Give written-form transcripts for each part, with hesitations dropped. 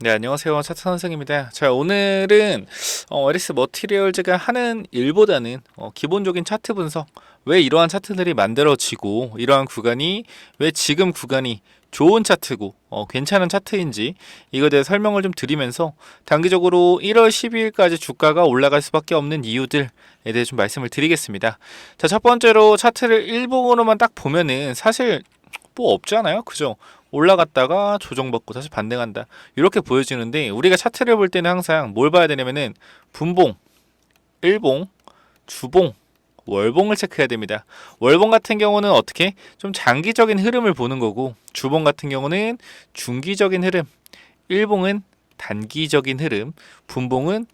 네, 안녕하세요. 차트 선생입니다. 자, 오늘은 에리스 머티리얼즈가 하는 일보다는 기본적인 차트 분석, 왜 이러한 차트들이 만들어지고 이러한 구간이 왜 지금 구간이 좋은 차트고 괜찮은 차트인지 이거에 대해 설명을 좀 드리면서 단기적으로 1월 12일까지 주가가 올라갈 수밖에 없는 이유들에 대해 좀 말씀을 드리겠습니다. 자, 첫 번째로 차트를 일봉으로만 딱 보면은 사실 뭐 없잖아요, 그죠? 올라갔다가 조정받고 다시 반등한다 이렇게 보여지는데, 우리가 차트를 볼 때는 항상 뭘 봐야 되냐면은 분봉, 일봉, 주봉, 월봉을 체크해야 됩니다. 월봉 같은 경우는 어떻게 좀 장기적인 흐름을 보는 거고, 주봉 같은 경우는 중기적인 흐름, 일봉은 단기적인 흐름, 분봉은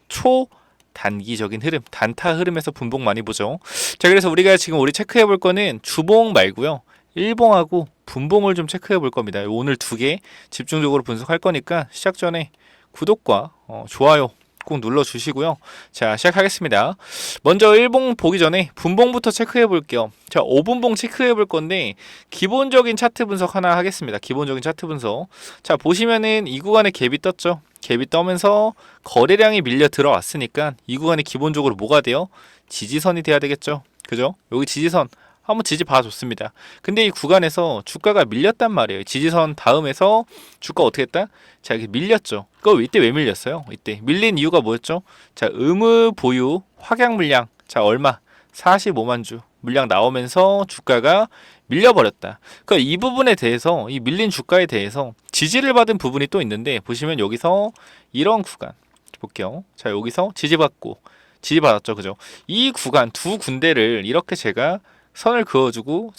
단기적인 흐름, 단타 흐름에서 분봉 많이 보죠. 자, 그래서 우리가 지금 체크해 볼 거는 주봉 말고요, 일봉하고 분봉을 좀 체크해 볼 겁니다. 오늘 두 개 집중적으로 분석할 거니까 시작 전에 구독과 좋아요 꼭 눌러 주시고요. 자, 시작하겠습니다. 먼저 일봉 보기 전에 분봉부터 체크해 볼게요. 자, 5분봉 체크해 볼 건데 기본적인 차트 분석 하나 하겠습니다. 기본적인 차트 분석. 자, 보시면은 이 구간에 갭이 떴죠. 갭이 떠면서 거래량이 밀려 들어왔으니까 이 구간이 기본적으로 뭐가 돼요? 지지선이 돼야 되겠죠. 그죠? 여기 지지선 한번 지지 봐줬습니다. 근데 이 구간에서 주가가 밀렸단 말이에요. 지지선 다음에서 주가 어떻게 했다? 자, 이렇게 밀렸죠. 이때 왜 밀렸어요? 이때 밀린 이유가 뭐였죠? 자, 의무 보유 확약 물량. 자, 얼마? 45만 주 물량 나오면서 주가가 밀려버렸다. 그러니까 이 부분에 대해서, 이 밀린 주가에 대해서 지지를 받은 부분이 또 있는데, 보시면 여기서 이런 구간 볼게요. 자, 여기서 지지받았죠, 그죠? 이 구간 두 군데를 이렇게 제가 선을 그어주고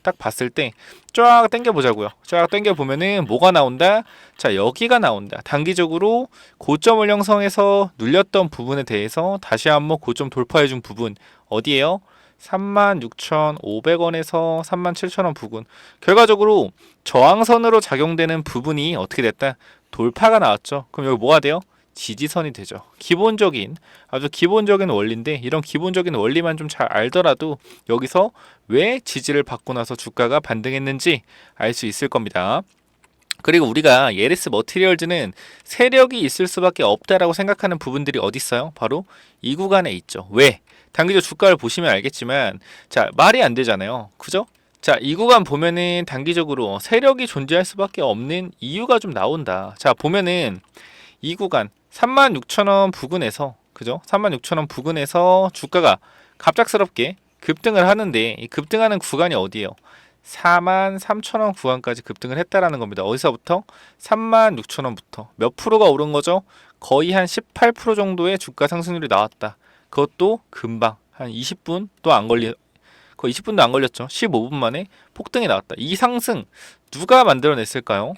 딱 봤을 때 쫙 당겨 보자고요. 쫙 당겨 보면은 뭐가 나온다? 자, 여기가 나온다. 단기적으로 고점을 형성해서 눌렸던 부분에 대해서 다시 한번 고점 돌파해 준 부분 어디예요? 36,500원에서 37,000원 부근. 결과적으로 저항선으로 작용되는 부분이 어떻게 됐다? 돌파가 나왔죠. 그럼 여기 뭐가 돼요? 지지선이 되죠. 아주 기본적인 원리인데, 이런 기본적인 원리만 좀 잘 알더라도 여기서 왜 지지를 받고 나서 주가가 반등했는지 알 수 있을 겁니다. 그리고 우리가 에리스 머티리얼즈는 세력이 있을 수밖에 없다라고 생각하는 부분들이 어디 있어요? 바로 이 구간에 있죠. 왜? 단기적 주가를 보시면 알겠지만, 자, 말이 안 되잖아요. 그죠? 자, 이 구간 보면은 단기적으로 세력이 존재할 수밖에 없는 이유가 좀 나온다. 자, 보면은 이 구간 36,000원 부근에서, 그죠? 36,000원 부근에서 주가가 갑작스럽게 급등을 하는데, 이 급등하는 구간이 어디예요? 43,000원 구간까지 급등을 했다라는 겁니다. 어디서부터? 36,000원부터 몇 프로가 오른 거죠? 거의 한 18% 정도의 주가 상승률이 나왔다. 그것도 금방 한 20분도 안 거의 20분도 안 걸렸죠. 15분 만에 폭등이 나왔다. 이 상승 누가 만들어냈을까요?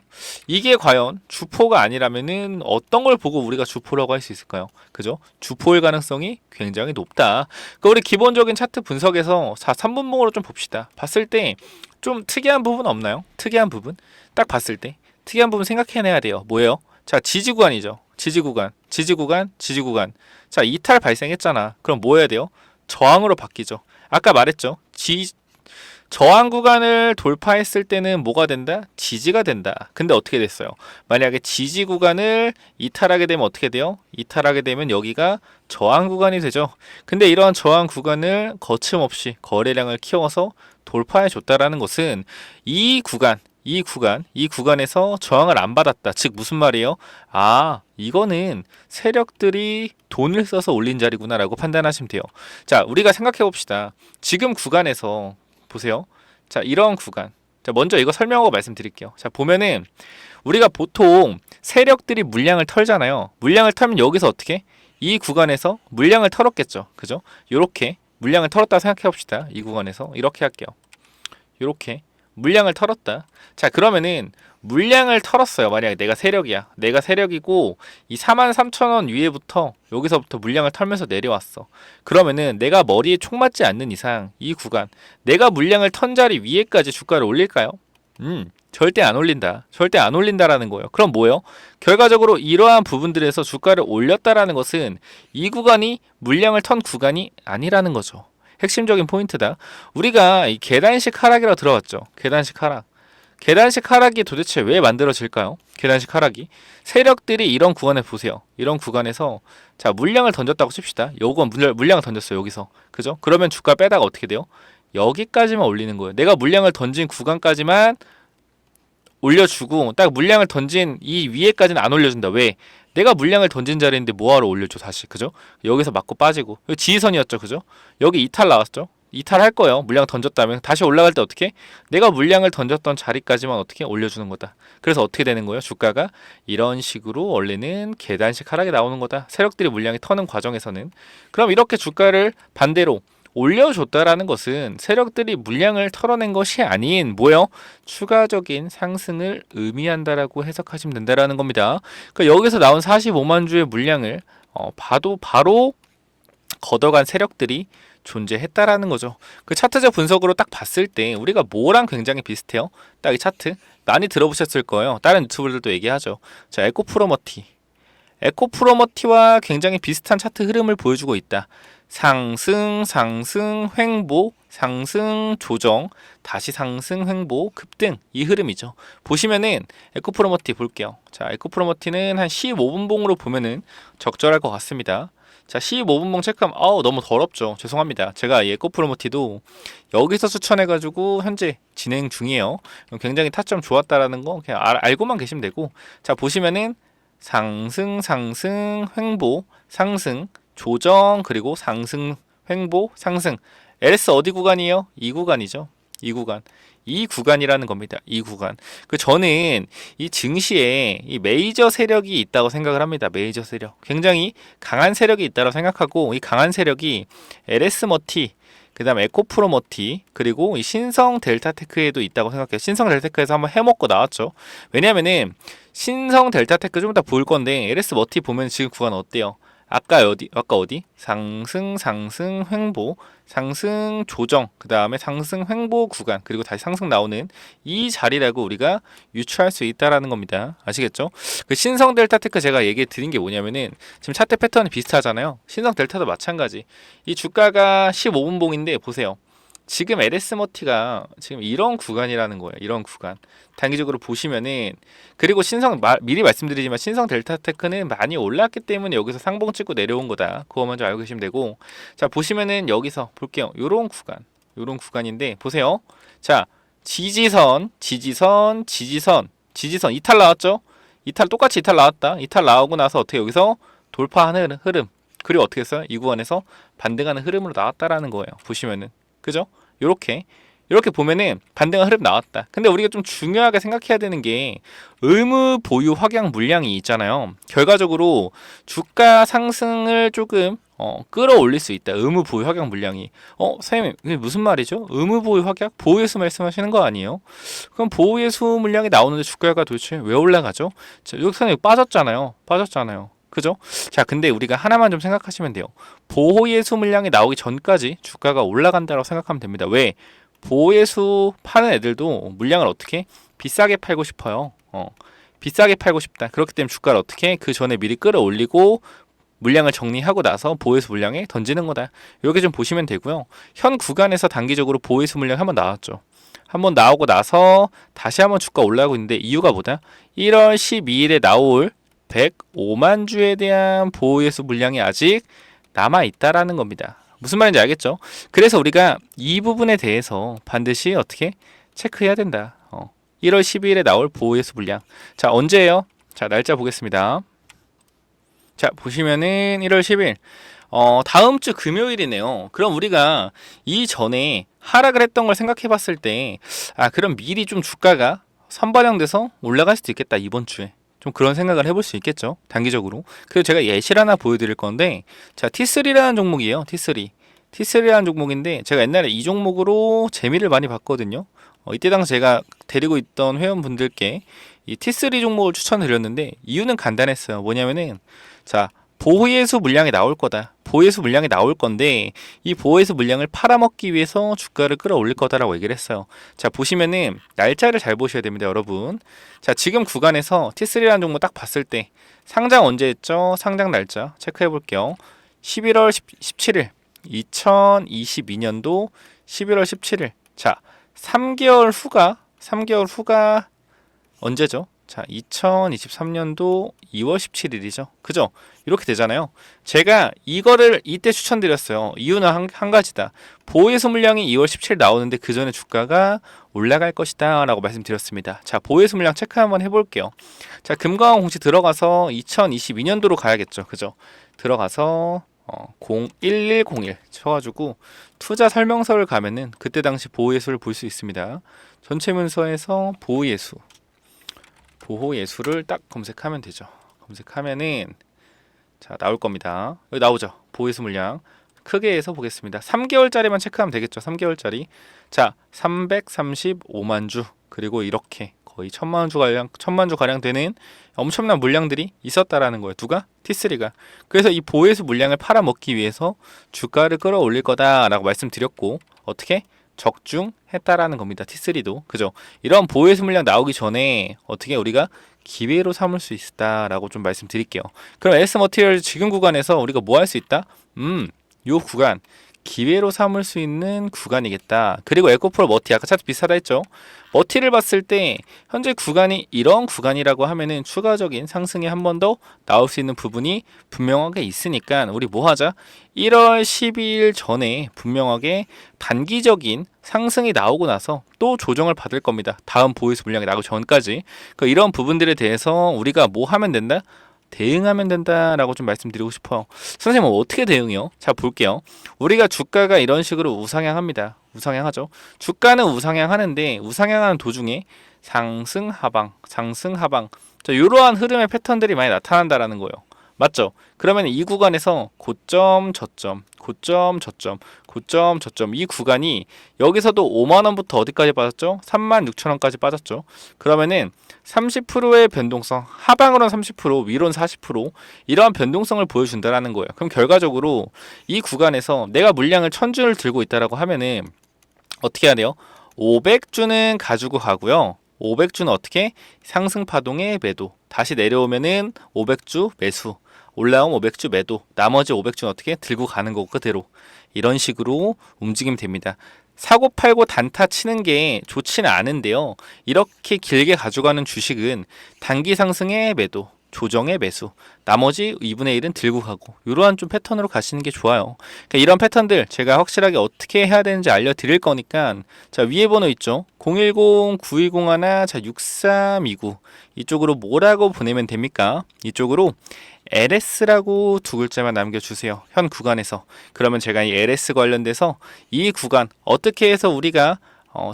이게 과연 주포가 아니라면은 어떤 걸 보고 우리가 주포라고 할 수 있을까요? 그죠? 주포일 가능성이 굉장히 높다. 그러니까 우리 기본적인 차트 분석에서 3분봉으로 좀 봅시다. 봤을 때 좀 특이한 부분 없나요? 특이한 부분? 딱 봤을 때 특이한 부분 생각해내야 돼요. 뭐예요? 자, 지지 구간이죠. 지지 구간. 자, 이탈 발생했잖아. 그럼 뭐 해야 돼요? 저항으로 바뀌죠. 아까 말했죠. 저항 구간을 돌파했을 때는 뭐가 된다? 지지가 된다. 근데 어떻게 됐어요? 만약에 지지 구간을 이탈하게 되면 어떻게 돼요? 이탈하게 되면 여기가 저항 구간이 되죠. 근데 이러한 저항 구간을 거침없이 거래량을 키워서 돌파해 줬다라는 것은 이 구간에서 저항을 안 받았다. 즉 무슨 말이에요? 아, 이거는 세력들이 돈을 써서 올린 자리구나 라고 판단하시면 돼요. 자, 우리가 생각해 봅시다. 지금 구간에서 보세요. 자, 이런 구간. 자, 먼저 이거 설명하고 말씀드릴게요. 자, 보면은 우리가 보통 세력들이 물량을 털잖아요. 물량을 털면 여기서 어떻게? 이 구간에서 물량을 털었겠죠. 그죠? 요렇게 물량을 털었다 생각해 봅시다. 이 구간에서 이렇게 할게요. 요렇게 물량을 털었다. 자, 그러면은 물량을 털었어요. 만약에 내가 세력이야. 내가 세력이고 이 43,000원 위에부터 여기서부터 물량을 털면서 내려왔어. 그러면은 내가 머리에 총 맞지 않는 이상 이 구간, 내가 물량을 턴 자리 위에까지 주가를 올릴까요? 절대 안 올린다. 절대 안 올린다라는 거예요. 그럼 뭐예요? 결과적으로 이러한 부분들에서 주가를 올렸다라는 것은 이 구간이 물량을 턴 구간이 아니라는 거죠. 핵심적인 포인트다. 우리가 이 계단식 하락이라고 들어봤죠. 계단식 하락. 계단식 하락이 도대체 왜 만들어질까요? 계단식 하락이 세력들이 이런 구간에 보세요. 이런 구간에서 자 물량을 던졌다고 칩시다. 요건 물량을 던졌어요. 여기서 그죠? 그러면 주가 빼다가 어떻게 돼요? 여기까지만 올리는 거예요. 내가 물량을 던진 구간까지만 올려주고 딱 물량을 던진 이 위에까지는 안 올려준다. 왜? 내가 물량을 던진 자리인데 뭐하러 올려줘 다시 그죠? 여기서 맞고 빠지고 지지선이었죠 그죠? 여기 이탈 나왔죠? 이탈할 거예요. 물량 던졌다면 다시 올라갈 때 어떻게? 내가 물량을 던졌던 자리까지만 어떻게 올려주는 거다. 그래서 어떻게 되는 거예요? 주가가 이런 식으로 원래는 계단식 하락이 나오는 거다. 세력들이 물량이 터는 과정에서는 그럼 이렇게 주가를 반대로 올려줬다라는 것은 세력들이 물량을 털어낸 것이 아닌 뭐요? 추가적인 상승을 의미한다라고 해석하시면 된다라는 겁니다. 그러니까 여기서 나온 45만 주의 물량을 봐도 바로 걷어간 세력들이 존재했다라는 거죠. 그 차트적 분석으로 딱 봤을 때 우리가 뭐랑 굉장히 비슷해요? 딱 이 차트 많이 들어보셨을 거예요. 다른 유튜버들도 얘기하죠. 자, 에코프로머티와 굉장히 비슷한 차트 흐름을 보여주고 있다. 상승, 상승, 횡보, 상승, 조정, 다시 상승, 횡보, 급등 이 흐름이죠. 보시면은 에코프로머티 볼게요. 자, 에코프로머티는 한 15분 봉으로 보면은 적절할 것 같습니다. 자, 15분 봉 체크하면 너무 더럽죠. 죄송합니다. 제가 이 에코프로머티도 여기서 추천해가지고 현재 진행 중이에요. 굉장히 타점 좋았다라는 거 그냥 알고만 계시면 되고 자, 보시면은 상승, 상승, 횡보, 상승, 조정, 그리고 상승, 횡보, 상승. LS 어디 구간이에요? 이 구간이죠. 이 구간. 이 구간이라는 겁니다. 이 구간. 저는 이 증시에 이 메이저 세력이 있다고 생각을 합니다. 메이저 세력. 굉장히 강한 세력이 있다고 생각하고 이 강한 세력이 LS 머티, 그 다음에 에코프로 머티, 그리고 이 신성 델타테크에도 있다고 생각해요. 신성 델타테크에서 한번 해먹고 나왔죠. 왜냐면은 신성 델타테크 좀 이따 볼 건데 LS 머티 보면 지금 구간 어때요? 아까 어디? 상승, 상승, 횡보, 상승, 조정, 그 다음에 상승, 횡보 구간, 그리고 다시 상승 나오는 이 자리라고 우리가 유추할 수 있다라는 겁니다. 아시겠죠? 그 신성 델타 테크 제가 얘기 드린 게 뭐냐면은 지금 차트 패턴이 비슷하잖아요. 신성 델타도 마찬가지. 이 주가가 15분 봉인데 보세요. 지금 LS 머티가 지금 이런 구간이라는 거예요. 이런 구간. 단기적으로 보시면은 그리고 미리 말씀드리지만 신성 델타테크는 많이 올랐기 때문에 여기서 상봉 찍고 내려온 거다. 그거 먼저 알고 계시면 되고 자 보시면은 여기서 볼게요. 요런 구간인데 보세요. 자 지지선 이탈 나왔죠? 똑같이 이탈 나왔다. 이탈 나오고 나서 어떻게 여기서 돌파하는 흐름 그리고 어떻게 했어요? 이 구간에서 반등하는 흐름으로 나왔다라는 거예요. 보시면은 그죠? 요렇게 보면은 반등한 흐름 나왔다. 근데 우리가 좀 중요하게 생각해야 되는 게 의무 보유 확약 물량이 있잖아요. 결과적으로 주가 상승을 조금 끌어올릴 수 있다. 의무 보유 확약 물량이. 선생님 이게 무슨 말이죠? 의무 보유 확약? 보호예수 말씀하시는 거 아니에요? 그럼 보호예수 물량이 나오는데 주가가 도대체 왜 올라가죠? 자, 여기서는 빠졌잖아요. 그죠? 자, 근데 우리가 하나만 좀 생각하시면 돼요. 보호예수 물량이 나오기 전까지 주가가 올라간다고 생각하면 됩니다. 왜? 보호예수 파는 애들도 물량을 어떻게? 비싸게 팔고 싶어요. 비싸게 팔고 싶다. 그렇기 때문에 주가를 어떻게? 그 전에 미리 끌어올리고 물량을 정리하고 나서 보호예수 물량에 던지는 거다. 이렇게 좀 보시면 되고요. 현 구간에서 단기적으로 보호예수 물량 한번 나왔죠. 한번 나오고 나서 다시 한번 주가 올라가고 있는데 이유가 뭐다? 1월 12일에 나올 105만 주에 대한 보호예수 물량이 아직 남아있다라는 겁니다. 무슨 말인지 알겠죠? 그래서 우리가 이 부분에 대해서 반드시 어떻게 체크해야 된다. 1월 12일에 나올 보호예수 물량. 자, 언제예요? 자, 날짜 보겠습니다. 자, 보시면은 1월 10일. 다음 주 금요일이네요. 그럼 우리가 이전에 하락을 했던 걸 생각해 봤을 때, 그럼 미리 좀 주가가 선반영돼서 올라갈 수도 있겠다, 이번 주에. 좀 그런 생각을 해볼 수 있겠죠. 단기적으로. 그래서 제가 예시를 하나 보여드릴 건데 자 T3라는 종목이에요. T3라는 종목인데 제가 옛날에 이 종목으로 재미를 많이 봤거든요. 이때 당시 제가 데리고 있던 회원분들께 이 T3 종목을 추천드렸는데 이유는 간단했어요. 뭐냐면은 자 보호예수 물량이 나올 거다. 보호예수 물량이 나올 건데 이 보호예수 물량을 팔아먹기 위해서 주가를 끌어올릴 거다라고 얘기를 했어요. 자 보시면은 날짜를 잘 보셔야 됩니다, 여러분. 자 지금 구간에서 T3라는 종목 딱 봤을 때 상장 언제 했죠? 상장 날짜 체크해 볼게요. 11월 17일 2022년도 11월 17일 자 3개월 후가 3개월 후가 언제죠? 자, 2023년도 2월 17일이죠. 그죠? 이렇게 되잖아요. 제가 이거를 이때 추천드렸어요. 이유는 한 가지다. 보호예수 물량이 2월 17일 나오는데 그 전에 주가가 올라갈 것이다 라고 말씀드렸습니다. 자, 보호예수 물량 체크 한번 해볼게요. 자, 금강원 공시 들어가서 2022년도로 가야겠죠. 그죠? 들어가서 01101 쳐가지고 투자 설명서를 가면은 그때 당시 보호예수를 볼 수 있습니다. 전체 문서에서 보호예수를 딱 검색하면 되죠. 검색하면은 자, 나올 겁니다. 여기 나오죠. 보호예수 물량 크게 해서 보겠습니다. 3개월짜리만 체크하면 되겠죠. 3개월짜리. 자, 335만 주 그리고 이렇게 거의 1000만 주 가량 되는 엄청난 물량들이 있었다라는 거예요. 누가? T3가. 그래서 이 보호예수 물량을 팔아먹기 위해서 주가를 끌어올릴 거다라고 말씀드렸고 어떻게? 적중했다라는 겁니다. T3도. 그죠? 이런 보호예수 물량 나오기 전에 어떻게 우리가 기회로 삼을 수 있다라고 좀 말씀드릴게요. 그럼 LS 머티리얼 지금 구간에서 우리가 뭐 할 수 있다? 요 구간 기회로 삼을 수 있는 구간이겠다. 그리고 에코프로 머티 아까 차트 비슷하다 했죠. 머티를 봤을 때 현재 구간이 이런 구간이라고 하면은 추가적인 상승이 한 번 더 나올 수 있는 부분이 분명하게 있으니까 우리 뭐 하자? 1월 12일 전에 분명하게 단기적인 상승이 나오고 나서 또 조정을 받을 겁니다. 다음 보호예수 물량이 나오기 전까지. 그러니까 이런 부분들에 대해서 우리가 뭐 하면 된다? 대응하면 된다라고 좀 말씀드리고 싶어요. 선생님 어떻게 대응해요? 자, 볼게요. 우리가 주가가 이런 식으로 우상향합니다. 우상향하죠. 주가는 우상향하는데 우상향하는 도중에 상승 하방 자, 이러한 흐름의 패턴들이 많이 나타난다라는 거예요. 맞죠? 그러면 이 구간에서 고점 저점 이 구간이 여기서도 5만원부터 어디까지 빠졌죠? 36,000원까지 빠졌죠. 그러면은 30%의 변동성, 하방으로는 30%, 위로는 40% 이러한 변동성을 보여준다라는 거예요. 그럼 결과적으로 이 구간에서 내가 물량을 1000주를 들고 있다라고 하면은 어떻게 해야 돼요? 500주는 가지고 가고요. 500주는 어떻게? 상승 파동의 매도. 다시 내려오면은 500주 매수. 올라오면 500주 매도. 나머지 500주는 어떻게? 들고 가는 거 그대로. 이런 식으로 움직이면 됩니다. 사고 팔고 단타 치는 게 좋지는 않은데요. 이렇게 길게 가져가는 주식은 단기 상승의 매도, 조정의 매수, 나머지 2분의 1은 들고 가고 이러한 좀 패턴으로 가시는 게 좋아요. 그러니까 이런 패턴들 제가 확실하게 어떻게 해야 되는지 알려드릴 거니까 자, 위에 번호 있죠. 010-9201 자, 6329 이쪽으로 뭐라고 보내면 됩니까? 이쪽으로 LS라고 두 글자만 남겨주세요. 현 구간에서. 그러면 제가 이 LS 관련돼서 이 구간 어떻게 해서 우리가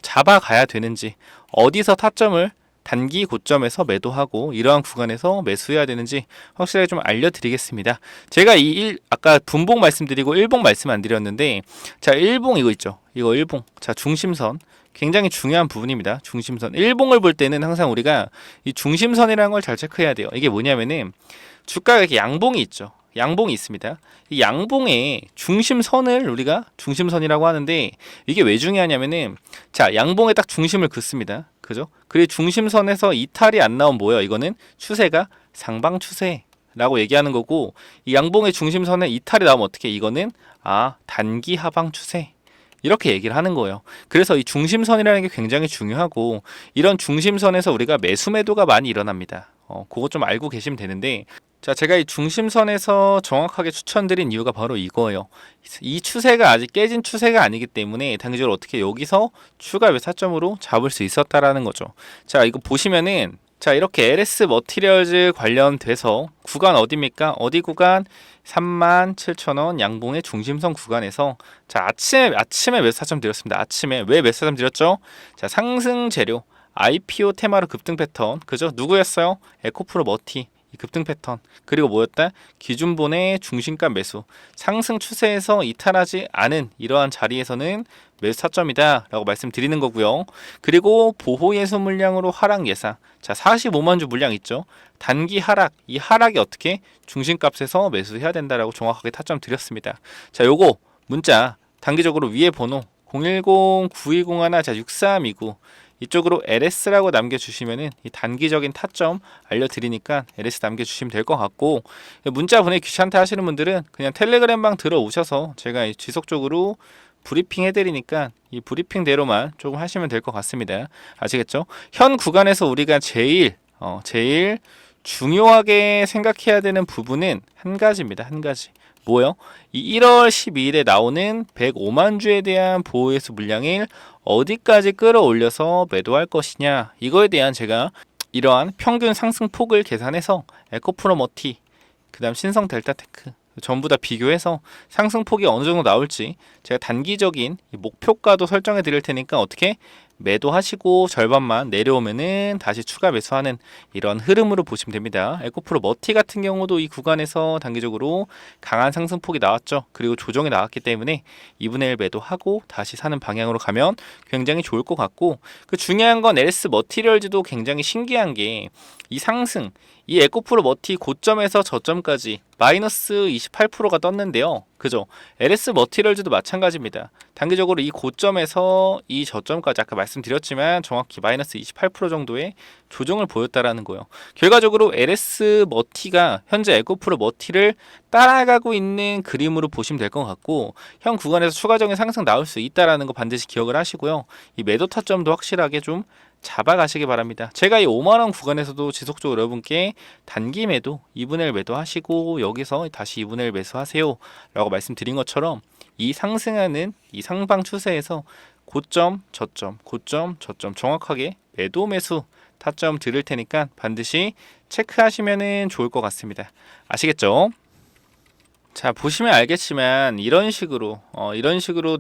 잡아가야 되는지 어디서 타점을 단기 고점에서 매도하고 이러한 구간에서 매수해야 되는지 확실하게 좀 알려드리겠습니다. 제가 아까 분봉 말씀드리고 일봉 말씀 안 드렸는데 자, 일봉 이거 있죠. 이거 일봉. 자, 중심선. 굉장히 중요한 부분입니다. 중심선. 일봉을 볼 때는 항상 우리가 이 중심선이라는 걸 잘 체크해야 돼요. 이게 뭐냐면은 주가가 이렇게 양봉이 있죠. 양봉이 있습니다. 이 양봉의 중심선을 우리가 중심선이라고 하는데 이게 왜 중요하냐면은 자, 양봉에 딱 중심을 긋습니다. 그죠? 그리고 중심선에서 이탈이 안 나오면 뭐예요? 이거는 추세가 상방 추세라고 얘기하는 거고 이 양봉의 중심선에 이탈이 나오면 어떻게? 이거는 단기 하방 추세. 이렇게 얘기를 하는 거예요. 그래서 이 중심선이라는 게 굉장히 중요하고 이런 중심선에서 우리가 매수 매도가 많이 일어납니다. 그거 좀 알고 계시면 되는데 자, 제가 이 중심선에서 정확하게 추천드린 이유가 바로 이거예요. 이 추세가 아직 깨진 추세가 아니기 때문에 단기적으로 어떻게 여기서 추가 매타점으로 잡을 수 있었다라는 거죠. 자, 이거 보시면은 자, 이렇게 LS 머티리얼즈 관련돼서 구간 어디입니까? 어디 구간? 37,000원 양봉의 중심선 구간에서 자, 아침에 매수타점 드렸습니다. 아침에 왜 매수타점 드렸죠? 자, 상승 재료 IPO 테마로 급등 패턴. 그죠? 누구였어요? 에코프로 머티. 이 급등 패턴. 그리고 뭐였다? 기준본의 중심가 매수. 상승 추세에서 이탈하지 않은 이러한 자리에서는 매수 타점이다 라고 말씀드리는 거고요. 그리고 보호예수 물량으로 하락 예상. 자, 45만 주 물량 있죠. 단기 하락. 이 하락이 어떻게? 중심값에서 매수해야 된다라고 정확하게 타점 드렸습니다. 자, 요거 문자 단기적으로 위에 번호 010-9201 자, 6329 이쪽으로 LS라고 남겨주시면은 이 단기적인 타점 알려드리니까 LS 남겨주시면 될 것 같고 문자 보내기 귀찮다 하시는 분들은 그냥 텔레그램방 들어오셔서 제가 지속적으로 브리핑 해드리니까 이 브리핑대로만 조금 하시면 될 것 같습니다. 아시겠죠? 현 구간에서 우리가 제일 중요하게 생각해야 되는 부분은 한 가지입니다. 한 가지. 뭐요? 이 1월 12일에 나오는 105만 주에 대한 보호예수 물량을 어디까지 끌어올려서 매도할 것이냐, 이거에 대한 제가 이러한 평균 상승폭을 계산해서 에코프로 머티, 그 다음 신성 델타테크 전부 다 비교해서 상승폭이 어느 정도 나올지 제가 단기적인 목표가도 설정해 드릴 테니까 어떻게 매도하시고 절반만 내려오면은 다시 추가 매수하는 이런 흐름으로 보시면 됩니다. 에코프로 머티 같은 경우도 이 구간에서 단기적으로 강한 상승폭이 나왔죠. 그리고 조정이 나왔기 때문에 2분의 1 매도하고 다시 사는 방향으로 가면 굉장히 좋을 것 같고, 그 중요한 건 LS 머티리얼즈도 굉장히 신기한 게 이 상승, 이 에코프로 머티 고점에서 저점까지 마이너스 28%가 떴는데요. 그죠? LS 머티리얼즈도 마찬가지입니다. 단기적으로 이 고점에서 이 저점까지 아까 말씀드렸지만 정확히 마이너스 28% 정도의 조정을 보였다라는 거예요. 결과적으로 LS 머티가 현재 에코프로 머티를 따라가고 있는 그림으로 보시면 될 것 같고, 현 구간에서 추가적인 상승 나올 수 있다라는 거 반드시 기억을 하시고요. 이 매도 타점도 확실하게 좀 잡아가시기 바랍니다. 제가 이 5만원 구간에서도 지속적으로 여러분께 단기 매도 2분의 1 매도하시고 여기서 다시 2분의 1 매수하세요 라고 말씀드린 것처럼 이 상승하는 이 상방 추세에서 고점 저점 고점 저점 정확하게 매도 매수 타점 드릴 테니까 반드시 체크하시면 좋을 것 같습니다. 아시겠죠? 자, 보시면 알겠지만 이런 식으로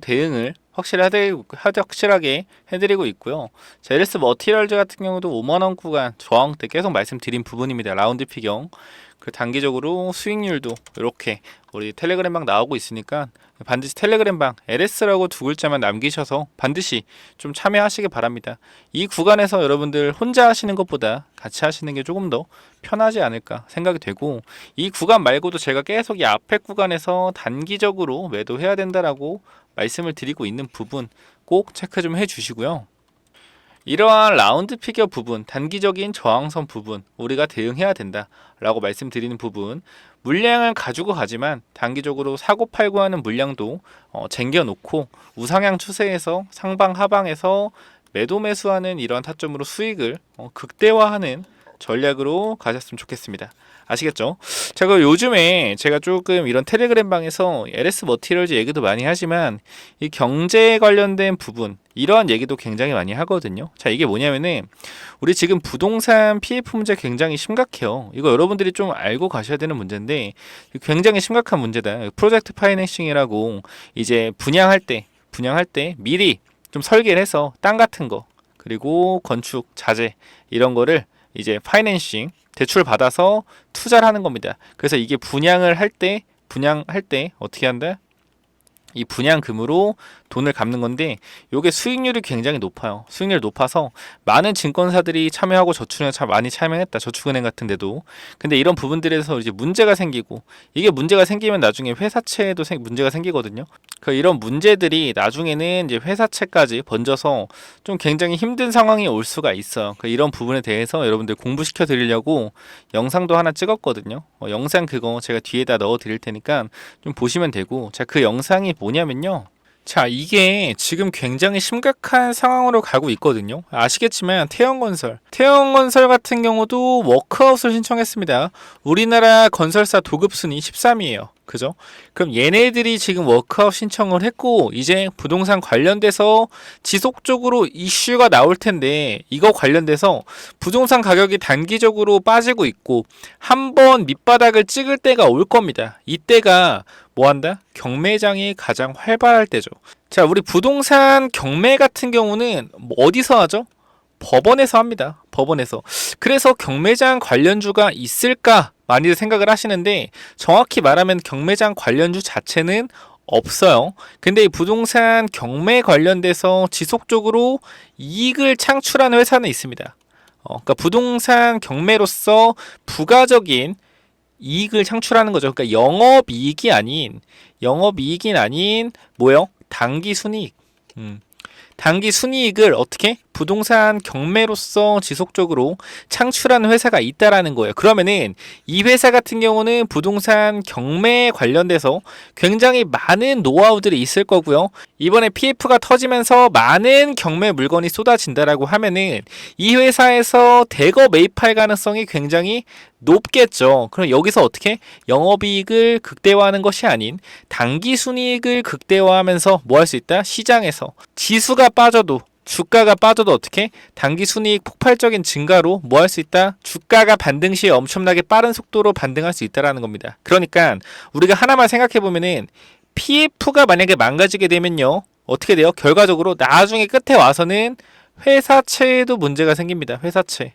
대응을 확실하게 해드리고 있고요. LS 머티리얼즈 같은 경우도 5만원 구간 저항 때 계속 말씀드린 부분입니다. 라운드 피경. 그 단기적으로 수익률도 이렇게 우리 텔레그램방 나오고 있으니까 반드시 텔레그램방 LS라고 두 글자만 남기셔서 반드시 좀 참여하시기 바랍니다. 이 구간에서 여러분들 혼자 하시는 것보다 같이 하시는 게 조금 더 편하지 않을까 생각이 되고, 이 구간 말고도 제가 계속 이 앞에 구간에서 단기적으로 매도해야 된다라고 말씀을 드리고 있는 부분 꼭 체크 좀 해주시고요. 이러한 라운드 피겨 부분, 단기적인 저항선 부분 우리가 대응해야 된다 라고 말씀드리는 부분, 물량을 가지고 가지만 단기적으로 사고팔고 하는 물량도 쟁겨놓고 우상향 추세에서 상방 하방에서 매도 매수하는 이러한 타점으로 수익을 극대화하는 전략으로 가셨으면 좋겠습니다. 아시겠죠? 제가 요즘에 제가 조금 이런 텔레그램 방에서 LS 머티리얼즈 얘기도 많이 하지만 이 경제 관련된 부분 이러한 얘기도 굉장히 많이 하거든요. 자, 이게 뭐냐면은 우리 지금 부동산 PF 문제 굉장히 심각해요. 이거 여러분들이 좀 알고 가셔야 되는 문제인데 굉장히 심각한 문제다. 프로젝트 파이낸싱이라고 이제 분양할 때 미리 좀 설계를 해서 땅 같은 거 그리고 건축 자재 이런 거를 이제 파이낸싱 대출 받아서 투자를 하는 겁니다. 그래서 이게 분양할 때 어떻게 한다? 이 분양금으로 돈을 갚는 건데 이게 수익률이 굉장히 높아요. 수익률이 높아서 많은 증권사들이 참여하고 저축은행 많이 참여했다. 저축은행 같은 데도. 근데 이런 부분들에서 이제 문제가 생기고, 이게 문제가 생기면 나중에 회사채에도 문제가 생기거든요. 이런 문제들이 나중에는 이제 회사채까지 번져서 좀 굉장히 힘든 상황이 올 수가 있어요. 이런 부분에 대해서 여러분들 공부시켜 드리려고 영상도 하나 찍었거든요. 영상 그거 제가 뒤에다 넣어 드릴 테니까 좀 보시면 되고, 자, 그 영상이 뭐냐면요. 자, 이게 지금 굉장히 심각한 상황으로 가고 있거든요. 아시겠지만 태영건설 같은 경우도 워크아웃을 신청했습니다. 우리나라 건설사 도급 순위 13위에요. 그죠? 그럼 얘네들이 지금 워크아웃 신청을 했고 이제 부동산 관련돼서 지속적으로 이슈가 나올 텐데, 이거 관련돼서 부동산 가격이 단기적으로 빠지고 있고 한번 밑바닥을 찍을 때가 올 겁니다. 이때가 뭐한다? 경매장이 가장 활발할 때죠. 자, 우리 부동산 경매 같은 경우는 어디서 하죠? 법원에서 합니다. 법원에서. 그래서 경매장 관련주가 있을까 많이들 생각을 하시는데 정확히 말하면 경매장 관련주 자체는 없어요. 근데 이 부동산 경매 관련돼서 지속적으로 이익을 창출하는 회사는 있습니다. 그러니까 부동산 경매로서 부가적인 이익을 창출하는 거죠. 그러니까 영업이익이 아닌 뭐요? 단기 순이익. 단기 순이익을 어떻게? 부동산 경매로서 지속적으로 창출하는 회사가 있다라는 거예요. 그러면은 이 회사 같은 경우는 부동산 경매에 관련돼서 굉장히 많은 노하우들이 있을 거고요. 이번에 PF가 터지면서 많은 경매 물건이 쏟아진다라고 하면은 이 회사에서 대거 매입할 가능성이 굉장히 높겠죠. 그럼 여기서 어떻게 영업이익을 극대화하는 것이 아닌 단기 순이익을 극대화하면서 뭐 할 수 있다? 시장에서 지수가 빠져도 주가가 빠져도 어떻게 단기 순이익 폭발적인 증가로 뭐 할 수 있다? 주가가 반등 시에 엄청나게 빠른 속도로 반등할 수 있다라는 겁니다. 그러니까 우리가 하나만 생각해 보면은 PF가 만약에 망가지게 되면요. 어떻게 돼요? 결과적으로 나중에 끝에 와서는 회사채에도 문제가 생깁니다. 회사채.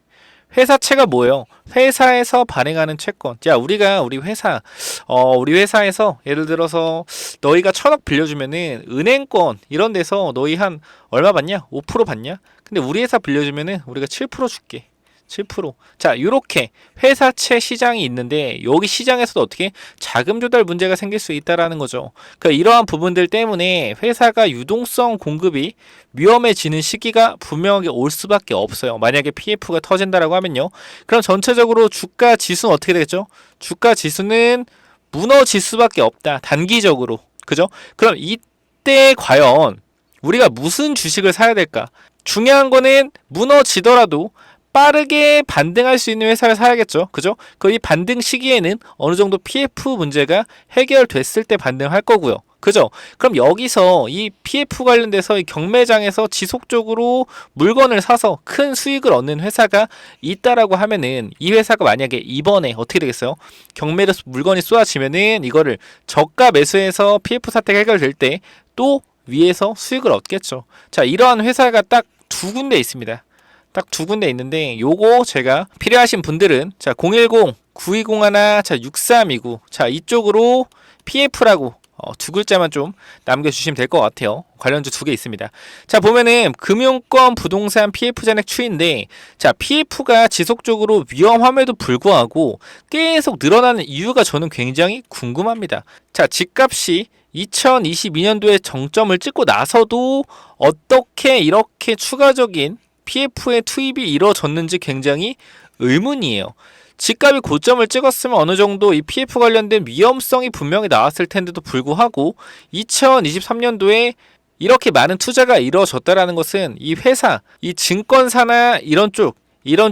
회사채가 뭐예요? 회사에서 발행하는 채권. 자, 우리가 우리 회사에서 예를 들어서 너희가 1,000억 빌려주면은 은행권 이런 데서 너희 한 얼마 받냐? 5% 받냐? 근데 우리 회사 빌려주면은 우리가 7% 줄게. 7%. 자, 요렇게 회사채 시장이 있는데 여기 시장에서도 어떻게 자금 조달 문제가 생길 수 있다라는 거죠. 그러니까 이러한 부분들 때문에 회사가 유동성 공급이 위험해지는 시기가 분명하게 올 수밖에 없어요. 만약에 PF가 터진다라고 하면요. 그럼 전체적으로 주가 지수는 어떻게 되겠죠? 주가 지수는 무너질 수밖에 없다. 단기적으로. 그죠? 그럼 이때 과연 우리가 무슨 주식을 사야 될까? 중요한 거는 무너지더라도 빠르게 반등할 수 있는 회사를 사야겠죠. 그죠? 그 이 반등 시기에는 어느 정도 PF 문제가 해결됐을 때 반등할 거고요. 그죠? 그럼 여기서 이 PF 관련돼서 이 경매장에서 지속적으로 물건을 사서 큰 수익을 얻는 회사가 있다라고 하면은 이 회사가 만약에 이번에 어떻게 되겠어요? 경매로 물건이 쏟아지면은 이거를 저가 매수해서 PF 사태가 해결될 때 또 위에서 수익을 얻겠죠. 자, 이러한 회사가 딱 두 군데 있습니다. 딱 두 군데 있는데 요거 제가 필요하신 분들은 자 010-9201 자 6329 자 이쪽으로 PF라고 두 글자만 좀 남겨주시면 될 것 같아요. 관련주 두 개 있습니다. 자 보면은 금융권 부동산 PF 잔액 추이인데 자 PF가 지속적으로 위험함에도 불구하고 계속 늘어나는 이유가 저는 굉장히 궁금합니다. 자 집값이 2022년도에 정점을 찍고 나서도 어떻게 이렇게 추가적인 PF의 투입이 이루어졌는지 굉장히 의문이에요. 집값이 고점을 찍었으면 어느 정도 이 PF 관련된 위험성이 분명히 나왔을 텐데도 불구하고 2023년도에 이렇게 많은 투자가 이루어졌다라는 것은 이 회사, 이 증권사나 이런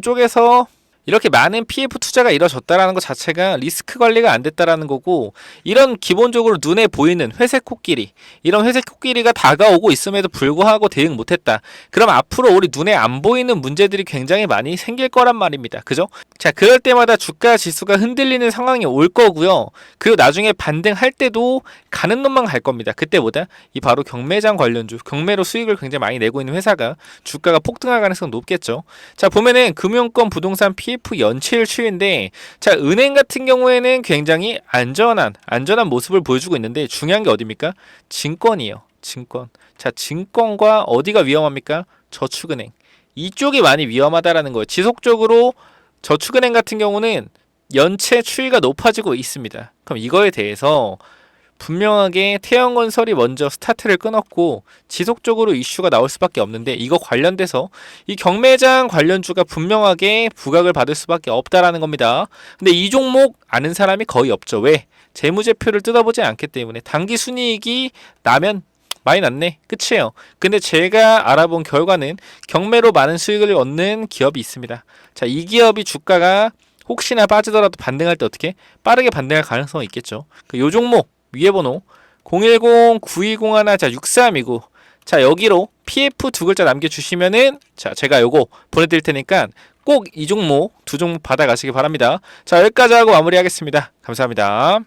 쪽에서 이렇게 많은 PF 투자가 이루어졌다라는 것 자체가 리스크 관리가 안 됐다라는 거고 이런 기본적으로 눈에 보이는 회색 코끼리 이런 회색 코끼리가 다가오고 있음에도 불구하고 대응 못했다. 그럼 앞으로 우리 눈에 안 보이는 문제들이 굉장히 많이 생길 거란 말입니다. 그죠? 자 그럴 때마다 주가 지수가 흔들리는 상황이 올 거고요. 그리고 나중에 반등할 때도 가는 놈만 갈 겁니다. 그때보다 이 바로 경매장 관련주 경매로 수익을 굉장히 많이 내고 있는 회사가 주가가 폭등할 가능성이 높겠죠. 자 보면은 금융권 부동산 PF 연체율 추이인데 자 은행 같은 경우에는 굉장히 안전한 모습을 보여주고 있는데 중요한 게 어디입니까? 증권이에요. 증권. 자 증권과 어디가 위험합니까? 저축은행. 이쪽이 많이 위험하다라는 거예요. 지속적으로 저축은행 같은 경우는 연체 추이가 높아지고 있습니다. 그럼 이거에 대해서 분명하게 태영건설이 먼저 스타트를 끊었고 지속적으로 이슈가 나올 수밖에 없는데 이거 관련돼서 이 경매장 관련주가 분명하게 부각을 받을 수밖에 없다라는 겁니다. 근데 이 종목 아는 사람이 거의 없죠. 왜? 재무제표를 뜯어보지 않기 때문에 단기 순이익이 나면 많이 났네. 끝이에요. 근데 제가 알아본 결과는 경매로 많은 수익을 얻는 기업이 있습니다. 자, 이 기업이 주가가 혹시나 빠지더라도 반등할 때 어떻게? 빠르게 반등할 가능성이 있겠죠. 요 종목 위에 번호 010-9201 자 6329 자 여기로 PF 두 글자 남겨주시면은 자 제가 요거 보내드릴 테니까 꼭 이 종목 두 종목 받아가시기 바랍니다. 자 여기까지 하고 마무리하겠습니다. 감사합니다.